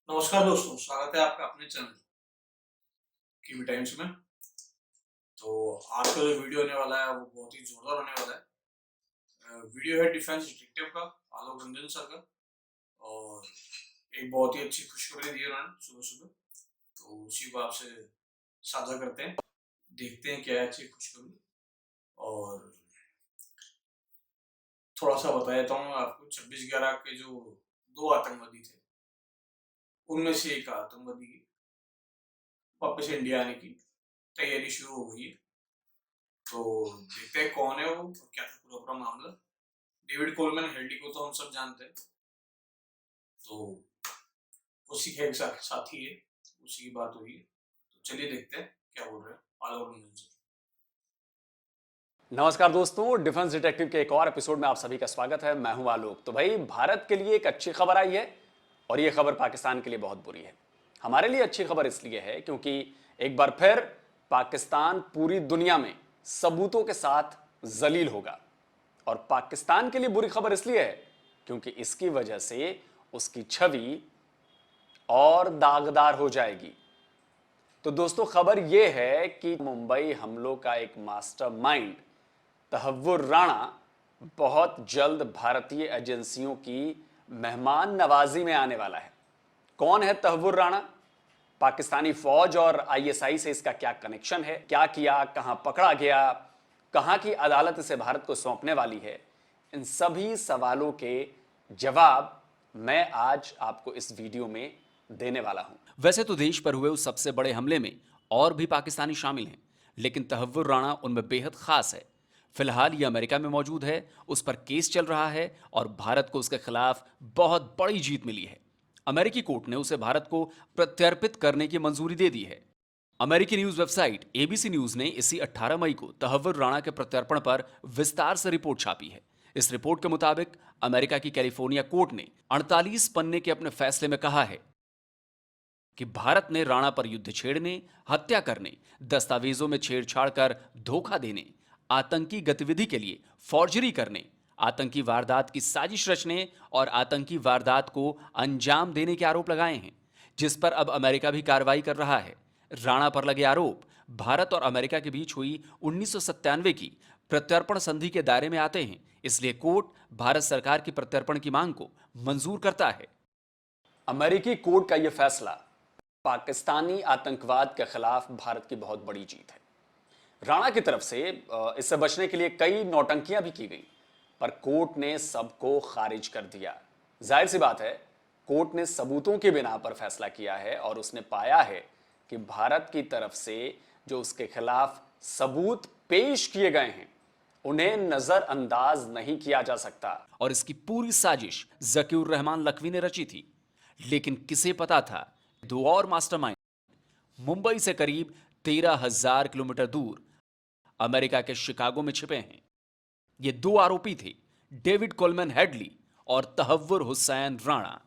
नमस्कार दोस्तों, स्वागत है आपका अपने चैनल कीवी टाइम्स में। तो आज का जो वीडियो होने वाला है वो बहुत ही जोरदार होने वाला है। वीडियो है डिफेंस डिटेक्टिव का, आलोक रंजन सर का। और एक बहुत ही अच्छी खुशखबरी दी है उन्होंने सुबह सुबह, तो उसी को आपसे साझा करते हैं। देखते हैं क्या है अच्छी खुशखबरी। और थोड़ा सा बता देता हूँ आपको, 26/11 के जो दो आतंकवादी थे, उनमें से एक आतंकवादी की वापस इंडिया आने की तैयारी शुरू हो गई है। तो देखते हैं कौन है वो और क्या था पूरा पूरा मामला। डेविड कोलमैन हेडली को तो हम सब जानते हैं, तो उसी के एक साथी है, उसी की बात हुई है। तो चलिए देखते हैं क्या बोल रहे हैं आलोक रंजन सर। नमस्कार दोस्तों, डिफेंस डिटेक्टिव के एक और एपिसोड में आप सभी का स्वागत है। मैं हूं आलोक। तो भाई, भारत के लिए एक अच्छी खबर आई है और ये खबर पाकिस्तान के लिए बहुत बुरी है। हमारे लिए अच्छी खबर इसलिए है क्योंकि एक बार फिर पाकिस्तान पूरी दुनिया में सबूतों के साथ जलील होगा। और पाकिस्तान के लिए बुरी खबर इसलिए है क्योंकि इसकी वजह से उसकी छवि और दागदार हो जाएगी। तो दोस्तों, खबर यह है कि मुंबई हमलों का एक मास्टरमाइंड तहव्वुर राणा बहुत जल्द भारतीय एजेंसियों की मेहमान नवाजी में आने वाला है। कौन है तहव्वुर राणा? पाकिस्तानी फौज और आईएसआई से इसका क्या कनेक्शन है? क्या किया, कहां पकड़ा गया, कहां की अदालत इसे भारत को सौंपने वाली है? इन सभी सवालों के जवाब मैं आज आपको इस वीडियो में देने वाला हूं। वैसे तो देश पर हुए उस सबसे बड़े हमले में और भी पाकिस्तानी शामिल हैं, लेकिन तहव्वुर राणा उनमें बेहद खास है। फिलहाल ये अमेरिका में मौजूद है, उस पर केस चल रहा है और भारत को उसके खिलाफ बहुत बड़ी जीत मिली है। अमेरिकी कोर्ट ने उसे भारत को प्रत्यर्पित करने की मंजूरी दे दी है। अमेरिकी न्यूज वेबसाइट एबीसी न्यूज ने इसी 18 मई को तहव्वुर राणा के प्रत्यर्पण पर विस्तार से रिपोर्ट छापी है। इस रिपोर्ट के मुताबिक अमेरिका की कैलिफोर्निया कोर्ट ने 48 पन्ने के अपने फैसले में कहा है कि भारत ने राणा पर युद्ध छेड़ने, हत्या करने, दस्तावेजों में छेड़छाड़ कर धोखा देने, आतंकी गतिविधि के लिए फॉर्जरी करने, आतंकी वारदात की साजिश रचने और आतंकी वारदात को अंजाम देने के आरोप लगाए हैं, जिस पर अब अमेरिका भी कार्रवाई कर रहा है। राणा पर लगे आरोप भारत और अमेरिका के बीच हुई 1997 की प्रत्यर्पण संधि के दायरे में आते हैं, इसलिए कोर्ट भारत सरकार की प्रत्यर्पण की मांग को मंजूर करता है। अमेरिकी कोर्ट का यह फैसला पाकिस्तानी आतंकवाद के खिलाफ भारत की बहुत बड़ी जीत है। राणा की तरफ से इससे बचने के लिए कई नौटंकियां भी की गई, पर कोर्ट ने सबको खारिज कर दिया। जाहिर सी बात है, कोर्ट ने सबूतों के बिना पर फैसला किया है और उसने पाया है कि भारत की तरफ से जो उसके खिलाफ सबूत पेश किए गए हैं उन्हें नजरअंदाज नहीं किया जा सकता। और इसकी पूरी साजिश जकीउर रहमान लखवी ने रची थी। लेकिन किसे पता था दो और मास्टरमाइंड मुंबई से करीब 13,000 किलोमीटर दूर अमेरिका के शिकागो में छिपे हैं। ये दो आरोपी थे, डेविड कोलमैन हेडली और तहव्वुर हुसैन राणा।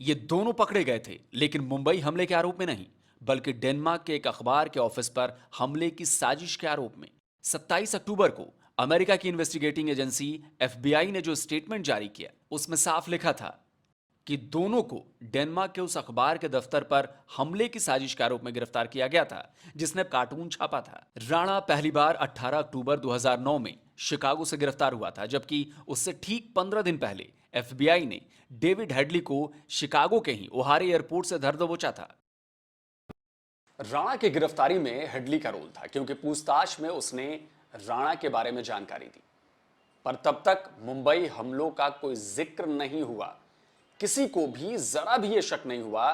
ये दोनों पकड़े गए थे, लेकिन मुंबई हमले के आरोप में नहीं, बल्कि डेनमार्क के एक अखबार के ऑफिस पर हमले की साजिश के आरोप में। 27 अक्टूबर को अमेरिका की इन्वेस्टिगेटिंग एजेंसी एफबीआई ने जो स्टेटमेंट जारी किया, उसमें साफ लिखा था कि दोनों को डेनमार्क के उस अखबार के दफ्तर पर हमले की साजिश के आरोप में गिरफ्तार किया गया था जिसने कार्टून छापा था। राणा पहली बार 18 अक्टूबर 2009 में शिकागो से गिरफ्तार हुआ था, जबकि उससे ठीक 15 दिन पहले एफबीआई ने डेविड हेडली को शिकागो के ही ओहारे एयरपोर्ट से धर दबोचा था। राणा की गिरफ्तारी में हेडली का रोल था क्योंकि पूछताछ में उसने राणा के बारे में जानकारी दी, पर तब तक मुंबई हमलों का कोई जिक्र नहीं हुआ। किसी को भी जरा भी यह शक नहीं हुआ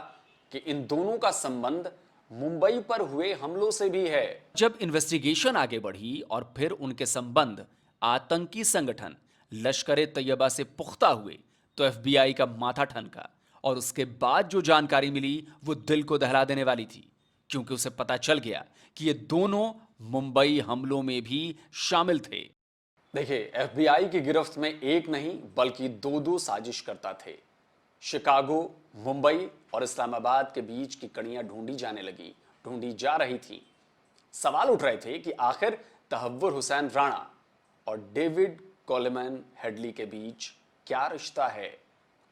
कि इन दोनों का संबंध मुंबई पर हुए हमलों से भी है। जब इन्वेस्टिगेशन आगे बढ़ी और फिर उनके संबंध आतंकी संगठन लश्कर तैयबा से पुख्ता हुए, तो एफबीआई का माथा ठनका। और उसके बाद जो जानकारी मिली वो दिल को दहला देने वाली थी, क्योंकि उसे पता चल गया कि ये दोनों मुंबई हमलों में भी शामिल थे। देखिए, एफबीआई की गिरफ्त में एक नहीं बल्कि दो दो साजिश करता थे। शिकागो, मुंबई और इस्लामाबाद के बीच की कड़ियां ढूंढी जा रही थी। सवाल उठ रहे थे कि आखिर तहव्वुर हुसैन राणा और डेविड कोलमैन हेडली के बीच क्या रिश्ता है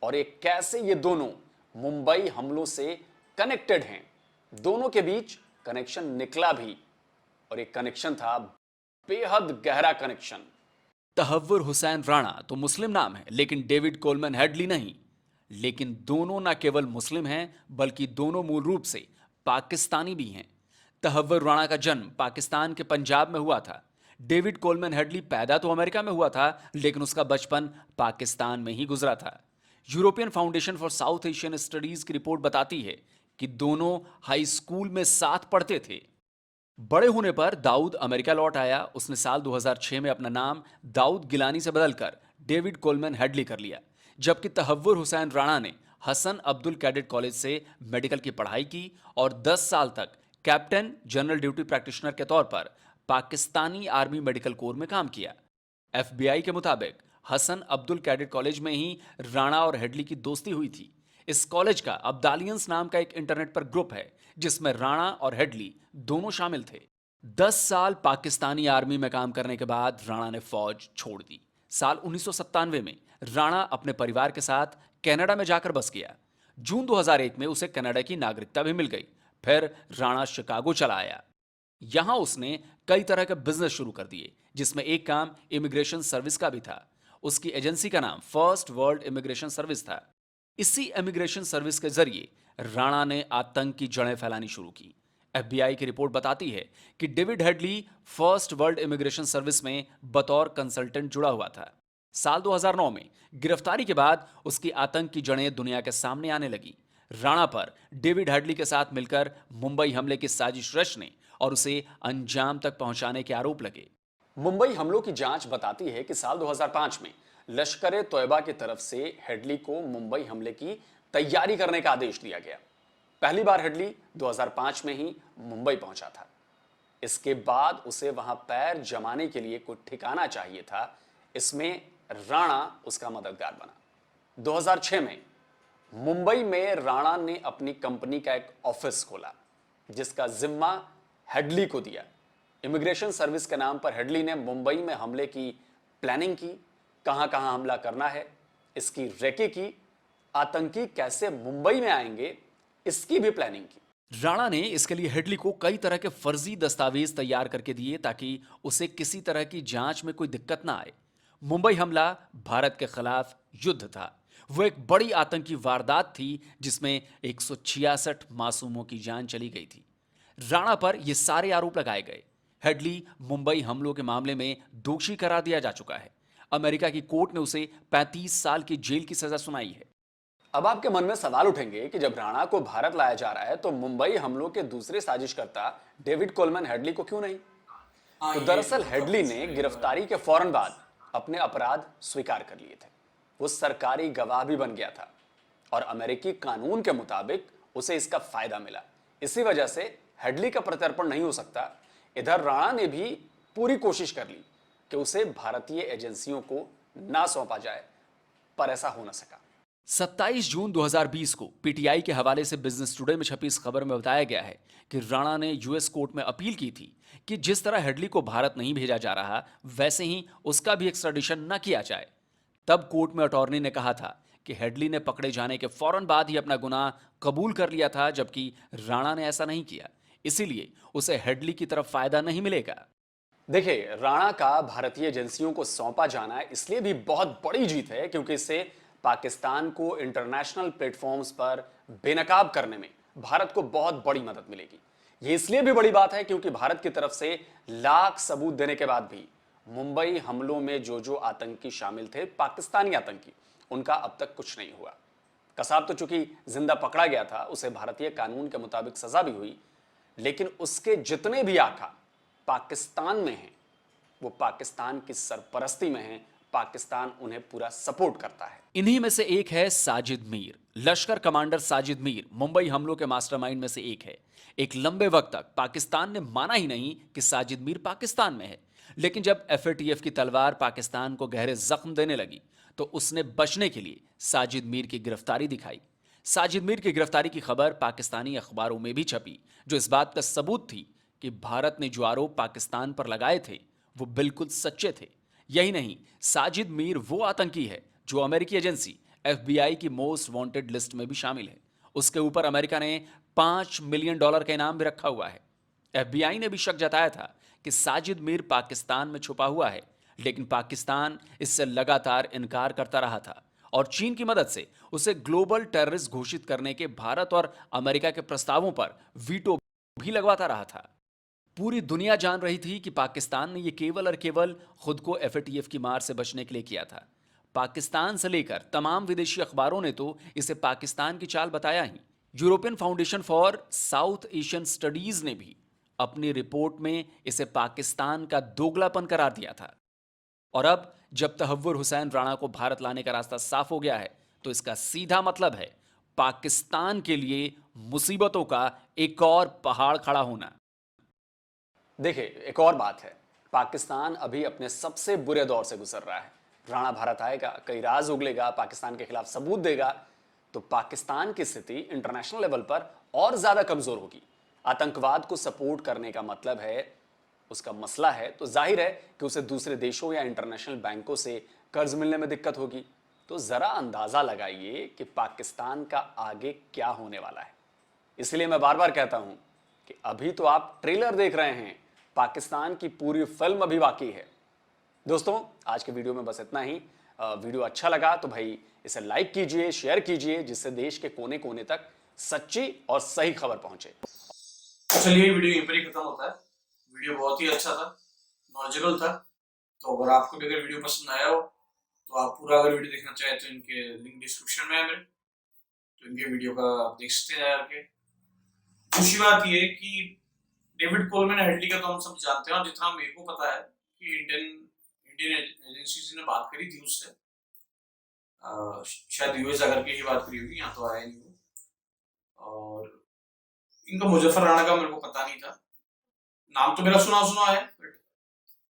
और ये कैसे ये दोनों मुंबई हमलों से कनेक्टेड हैं। दोनों के बीच कनेक्शन निकला भी, और एक कनेक्शन था बेहद गहरा कनेक्शन। तहव्वुर हुसैन राणा तो मुस्लिम नाम है, लेकिन डेविड कोलमैन हेडली नहीं। लेकिन दोनों न केवल मुस्लिम हैं, बल्कि दोनों मूल रूप से पाकिस्तानी भी हैं। तहव्वुर राणा का जन्म पाकिस्तान के पंजाब में हुआ था। डेविड कोलमैन हेडली पैदा तो अमेरिका में हुआ था, लेकिन उसका बचपन पाकिस्तान में ही गुजरा था। European foundation for South Asian studies की रिपोर्ट बताती है कि दोनों हाई स्कूल में साथ पढ़ते थे। बड़े होने पर दाऊद अमेरिका लौट आया। उसने साल 2006 में अपना नाम दाऊद गिलानी से बदलकर डेविड कोलमैन हेडली कर लिया। जबकि तहव्वुर हुसैन राणा ने हसन अब्दुल कैडेट कॉलेज से मेडिकल की पढ़ाई की और 10 साल तक कैप्टन जनरल ड्यूटी प्रैक्टिशनर के तौर पर पाकिस्तानी आर्मी मेडिकल कोर में काम किया। एफबीआई के मुताबिक हसन अब्दुल कैडेट कॉलेज में ही राणा और हेडली की दोस्ती हुई थी। इस कॉलेज का अब्दालियंस नाम का एक इंटरनेट पर ग्रुप है, जिसमें राणा और हेडली दोनों शामिल थे। 10 साल पाकिस्तानी आर्मी में काम करने के बाद राणा ने फौज छोड़ दी। साल 1997 में राणा अपने परिवार के साथ कनाडा में जाकर बस गया। जून 2001 में उसे कनाडा की नागरिकता भी मिल गई। फिर राणा शिकागो चला आया। यहां उसने कई तरह के बिजनेस शुरू कर दिए, जिसमें एक काम इमिग्रेशन सर्विस का भी था। उसकी एजेंसी का नाम फर्स्ट वर्ल्ड इमिग्रेशन सर्विस था। इसी इमिग्रेशन सर्विस के जरिए राणा ने आतंक की जड़ें फैलानी शुरू की। एफबीआई की रिपोर्ट बताती है कि David Headley first world immigration service में बतौर कंसल्टेंट जुड़ा हुआ था। साल 2009 में गिरफ्तारी के बाद उसकी आतंक की जड़ें दुनिया के सामने आने लगी। राणा पर डेविड हेडली के साथ मिलकर मुंबई हमले की साजिश रचने और उसे अंजाम तक पहुंचाने के आरोप लगे। मुंबई हमलों की जांच बताती है कि साल 2005 में लश्कर-ए तोयबा की तरफ से हेडली को मुंबई हमले की तैयारी करने का आदेश दिया गया। पहली बार हेडली 2005 में ही मुंबई पहुंचा था। इसके बाद उसे वहां पैर जमाने के लिए कोई ठिकाना चाहिए था। इसमें राणा उसका मददगार बना। 2006 में मुंबई में राणा ने अपनी कंपनी का एक ऑफिस खोला, जिसका जिम्मा हेडली को दिया। इमिग्रेशन सर्विस के नाम पर हेडली ने मुंबई में हमले की प्लानिंग की, कहां कहां हमला करना है इसकी रेकी की, आतंकी कैसे मुंबई में आएंगे इसकी भी प्लानिंग की। राणा ने इसके लिए हेडली को कई तरह के फर्जी दस्तावेज तैयार करके दिए, ताकि उसे किसी तरह की जांच में कोई दिक्कत ना आए। मुंबई हमला भारत के खिलाफ युद्ध था। वो एक बड़ी आतंकी वारदात थी, जिसमें 166 मासूमों की जान चली गई थी। राणा पर ये सारे आरोप लगाए गए। हेडली मुंबई हमलों के मामले में दोषी करार दिया जा चुका है। अमेरिका की कोर्ट ने उसे 35 साल की जेल की सजा सुनाई है। अब आपके मन में सवाल उठेंगे कि जब राणा को भारत लाया जा रहा है, तो मुंबई हमलों के दूसरे साजिशकर्ता डेविड कोलमैन हेडली को क्यों नहीं? तो दरअसल हेडली ने गिरफ्तारी के फौरन बाद अपने अपराध स्वीकार कर लिए थे। वो सरकारी गवाह भी बन गया था और अमेरिकी कानून के मुताबिक उसे इसका फायदा मिला। इसी वजह से हेडली का प्रत्यर्पण नहीं हो सकता। इधर राणा ने भी पूरी कोशिश कर ली कि उसे भारतीय एजेंसियों को ना सौंपा जाए, पर ऐसा हो न सका। 27 जून 2020 को पीटीआई के हवाले से बिजनेस टुडे में छपी इस खबर में बताया गया है कि राणा ने यूएस कोर्ट में अपील की थी कि जिस तरह हेडली को भारत नहीं भेजा जा रहा, वैसे ही उसका भी एक्स्ट्राडिशन न किया जाए। तब कोर्ट में अटॉर्नी ने कहा था कि हेडली ने पकड़े जाने के फौरन बाद ही अपना गुनाह कबूल कर लिया था, जबकि राणा ने ऐसा नहीं किया। इसीलिए उसे हेडली की तरफ फायदा नहीं मिलेगा। देखिए, राणा का भारतीय एजेंसियों को सौंपा जाना इसलिए भी बहुत बड़ी जीत है क्योंकि इससे पाकिस्तान को इंटरनेशनल प्लेटफॉर्म्स पर बेनकाब करने में भारत को बहुत बड़ी मदद मिलेगी। यह इसलिए भी बड़ी बात है क्योंकि भारत की तरफ से लाख सबूत देने के बाद भी मुंबई हमलों में जो जो आतंकी शामिल थे, पाकिस्तानी आतंकी, उनका अब तक कुछ नहीं हुआ। कसाब तो चूंकि जिंदा पकड़ा गया था, उसे भारतीय कानून के मुताबिक सजा भी हुई, लेकिन उसके जितने भी आका पाकिस्तान में हैं, वो पाकिस्तान की सरपरस्ती में हैं। पाकिस्तान उन्हें पूरा सपोर्ट करता है। इन्हीं में से एक है साजिद मीर। लश्कर कमांडर साजिद मीर मुंबई हमलों के मास्टरमाइंड में से एक है। एक लंबे वक्त तक पाकिस्तान ने माना ही नहीं कि साजिद मीर पाकिस्तान में है, लेकिन जब एफएटीएफ की तलवार पाकिस्तान को गहरे जख्म देने लगी, तो उसने बचने के लिए साजिद मीर की गिरफ्तारी दिखाई। साजिद मीर की गिरफ्तारी की खबर पाकिस्तानी अखबारों में भी छपी, जो इस बात का सबूत थी कि भारत ने जो आरोप पाकिस्तान पर लगाए थे, वो बिल्कुल सच्चे थे। यही नहीं, साजिद मीर वो आतंकी है जो अमेरिकी एजेंसी FBI की मोस्ट वांटेड लिस्ट में भी शामिल है। उसके ऊपर अमेरिका ने $5 मिलियन का इनाम भी रखा हुआ है। FBI ने भी शक जताया था कि साजिद मीर पाकिस्तान में छुपा हुआ है, लेकिन पाकिस्तान इससे लगातार इनकार करता रहा था और चीन की मदद से उसे ग्लोबल टेररिस्ट घोषित करने के भारत और अमेरिका के प्रस्तावों पर वीटो भी लगवाता रहा था। पूरी दुनिया जान रही थी कि पाकिस्तान ने यह केवल और केवल खुद को FATF की मार से बचने के लिए किया था। पाकिस्तान से लेकर तमाम विदेशी अखबारों ने तो इसे पाकिस्तान की चाल बताया ही। European foundation for South Asian studies ने भी अपनी रिपोर्ट में इसे पाकिस्तान का दोगलापन करार दिया था। और अब जब तहव्वुर हुसैन राणा को भारत लाने का रास्ता साफ हो गया है, तो इसका सीधा मतलब है पाकिस्तान के लिए मुसीबतों का एक और पहाड़ खड़ा होना। देखिए, एक और बात है, पाकिस्तान अभी अपने सबसे बुरे दौर से गुजर रहा है। राणा भारत आएगा, कई राज उगलेगा, पाकिस्तान के खिलाफ सबूत देगा, तो पाकिस्तान की स्थिति इंटरनेशनल लेवल पर और ज्यादा कमजोर होगी। आतंकवाद को सपोर्ट करने का मतलब है, उसका मसला है, तो जाहिर है कि उसे दूसरे देशों या इंटरनेशनल बैंकों से कर्ज मिलने में दिक्कत होगी। तो जरा अंदाजा लगाइए कि पाकिस्तान का आगे क्या होने वाला है। इसलिए मैं बार बार कहता हूं कि अभी तो आप ट्रेलर देख रहे हैं, पाकिस्तान की पूरी फिल्म अभी बाकी है। दोस्तों, आज के वीडियो में बस इतना ही। वीडियो अच्छा लगा तो भाई इसे लाइक कीजिए, शेयर कीजिए, जिससे देश के कोने कोने तक सच्ची और सही खबर पहुंचे। चलिए, वीडियो यहीं पर ही खत्म होता है। वीडियो बहुत ही अच्छा था, नॉलेजेबल था। तो अगर आपको भी अगर वीडियो पसंद आया हो तो आप पूरा अगर वीडियो देखना चाहें तो इनके लिंक डिस्क्रिप्शन में है मेरे, तो इनके वीडियो का आप देख सकते हैं जाके। दूसरी बात ये कि डेविड कोलमैन हेडली का तो हम सब जानते हैं, और जितना मेरे को पता है कि इंडियन एजेंसीज ने बात करी थी उससे, शायद यूएस जाकर के ही बात करी होगी, यहाँ तो आया नहीं वो। और इनका मुजफ्फर राणा का मेरे को पता नहीं था, नाम तो मेरा सुना सुना है, बट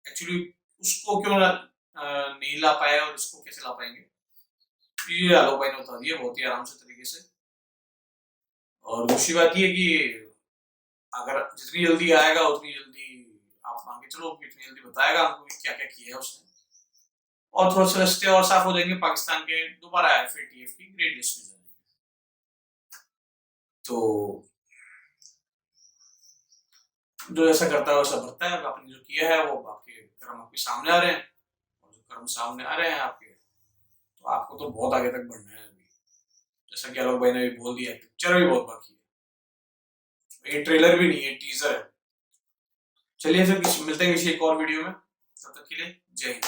एक्चुअली उसको क्यों नहीं ला पाए और इसको कैसे ला पाएंगे, ये आलोक भाई ने बता दिया बहुत ही आराम से तरीके से। और दूसरी बात ये कि अगर जितनी जल्दी आएगा उतनी जल्दी आप मान के चलो कि इतनी जल्दी बताएगा हमको कि क्या क्या किया है उसने, और थोड़े से रास्ते और साफ हो जाएंगे पाकिस्तान के दोबारा FATF की ग्रेड लिस्ट में जाने के। तो जो ऐसा करता है वैसा भरता है। आपने जो किया है वो आपके कर्म आपके सामने आ रहे हैं, और जो कर्म सामने आ रहे हैं आपके, तो आपको तो बहुत आगे तक बढ़ना है अभी। जैसा कि आलोक भाई ने भी बोल दिया, पिक्चर भी बहुत बाकी है, ये ट्रेलर भी नहीं है, टीजर है। चलिए फिर मिलते हैं किसी एक और वीडियो में, तब तक के लिए जय हिंद।